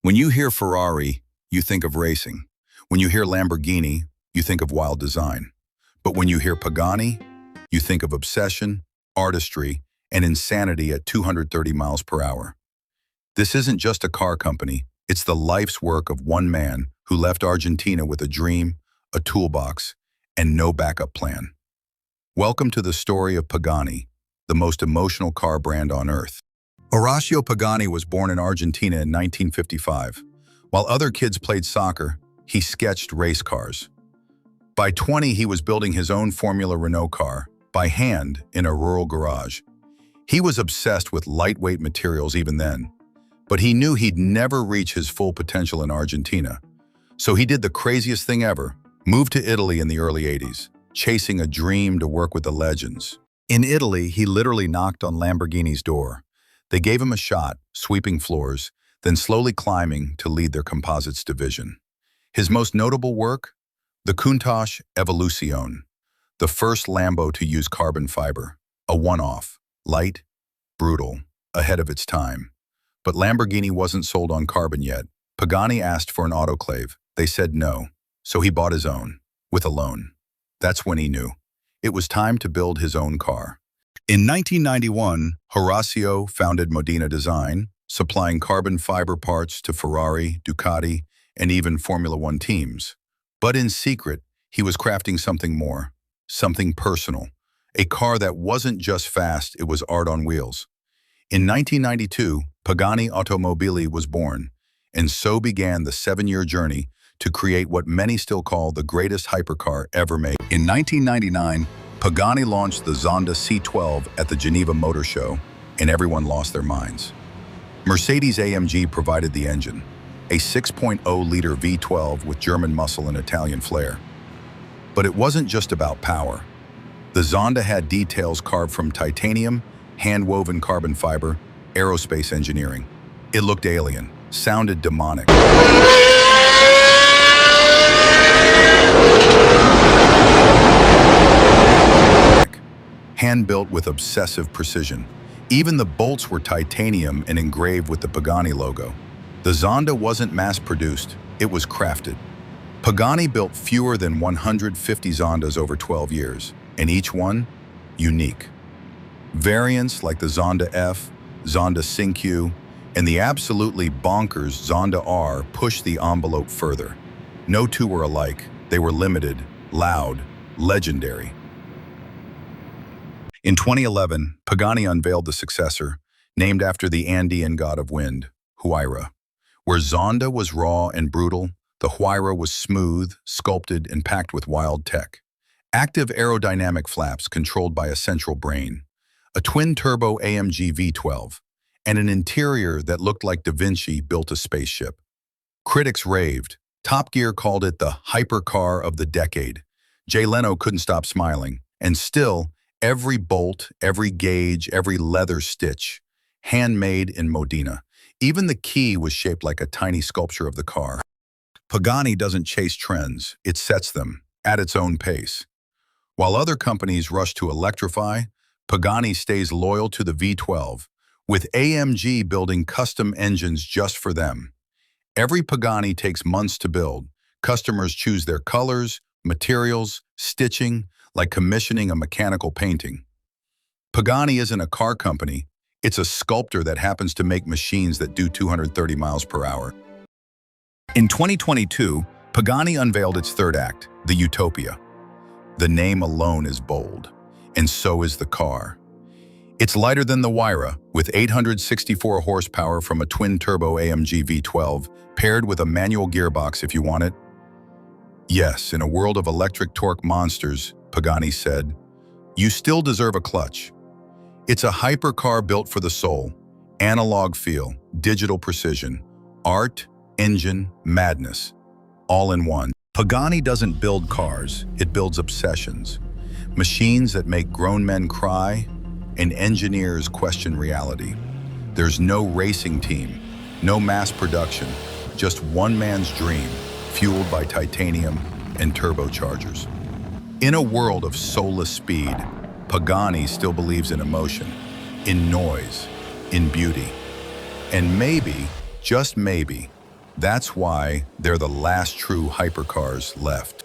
When you hear Ferrari, you think of racing. When you hear Lamborghini, you think of wild design. But when you hear Pagani, you think of obsession, artistry, and insanity at 230 miles per hour. This isn't just a car company, it's the life's work of one man who left Argentina with a dream, a toolbox, and no backup plan. Welcome to the story of Pagani, the most emotional car brand on earth. Horacio Pagani was born in Argentina in 1955. While other kids played soccer, he sketched race cars. By 20, he was building his own Formula Renault car, by hand, in a rural garage. He was obsessed with lightweight materials even then, but he knew he'd never reach his full potential in Argentina. So he did the craziest thing ever, moved to Italy in the early 80s, chasing a dream to work with the legends. In Italy, he literally knocked on Lamborghini's door. They gave him a shot, sweeping floors, then slowly climbing to lead their composites division. His most notable work? The Countach Evolucion, the first Lambo to use carbon fiber, a one-off, light, brutal, ahead of its time. But Lamborghini wasn't sold on carbon yet. Pagani asked for an autoclave. They said no, so he bought his own, with a loan. That's when he knew. It was time to build his own car. In 1991, Horacio founded Modena Design, supplying carbon fiber parts to Ferrari, Ducati, and even Formula One teams. But in secret, he was crafting something more, something personal, a car that wasn't just fast, it was art on wheels. In 1992, Pagani Automotive was born, and so began the 7-year journey to create what many still call the greatest hypercar ever made. In 1999, Pagani launched the Zonda C12 at the Geneva Motor Show, and everyone lost their minds. Mercedes-AMG provided the engine, a 6.0-liter V12 with German muscle and Italian flair. But it wasn't just about power. The Zonda had details carved from titanium, hand-woven carbon fiber, aerospace engineering. It looked alien, sounded demonic. Hand-built with obsessive precision. Even the bolts were titanium and engraved with the Pagani logo. The Zonda wasn't mass-produced, it was crafted. Pagani built fewer than 150 Zondas over 12 years, and each one, unique. Variants like the Zonda F, Zonda Cinque, and the absolutely bonkers Zonda R pushed the envelope further. No two were alike, they were limited, loud, legendary. In 2011, Pagani unveiled the successor, named after the Andean god of wind, Huayra. Where Zonda was raw and brutal, the Huayra was smooth, sculpted, and packed with wild tech. Active aerodynamic flaps controlled by a central brain, a twin-turbo AMG V12, and an interior that looked like Da Vinci built a spaceship. Critics raved. Top Gear called it the hypercar of the decade. Jay Leno couldn't stop smiling, and still, every bolt, every gauge, every leather stitch, handmade in Modena. Even the key was shaped like a tiny sculpture of the car. Pagani doesn't chase trends, it sets them, at its own pace. While other companies rush to electrify, Pagani stays loyal to the V12, with AMG building custom engines just for them. Every Pagani takes months to build. Customers choose their colors, materials, stitching, like commissioning a mechanical painting. Pagani isn't a car company, it's a sculptor that happens to make machines that do 230 miles per hour. In 2022, Pagani unveiled its third act, the Utopia. The name alone is bold, and so is the car. It's lighter than the Huayra, with 864 horsepower from a twin-turbo AMG V12, paired with a manual gearbox if you want it. Yes, in a world of electric torque monsters, Pagani said, you still deserve a clutch. It's a hypercar built for the soul, analog feel, digital precision, art, engine, madness, all in one. Pagani doesn't build cars, it builds obsessions. Machines that make grown men cry and engineers question reality. There's no racing team, no mass production, just one man's dream, fueled by titanium and turbochargers. In a world of soulless speed, Pagani still believes in emotion, in noise, in beauty. And maybe, just maybe, That's why they're the last true hypercars left.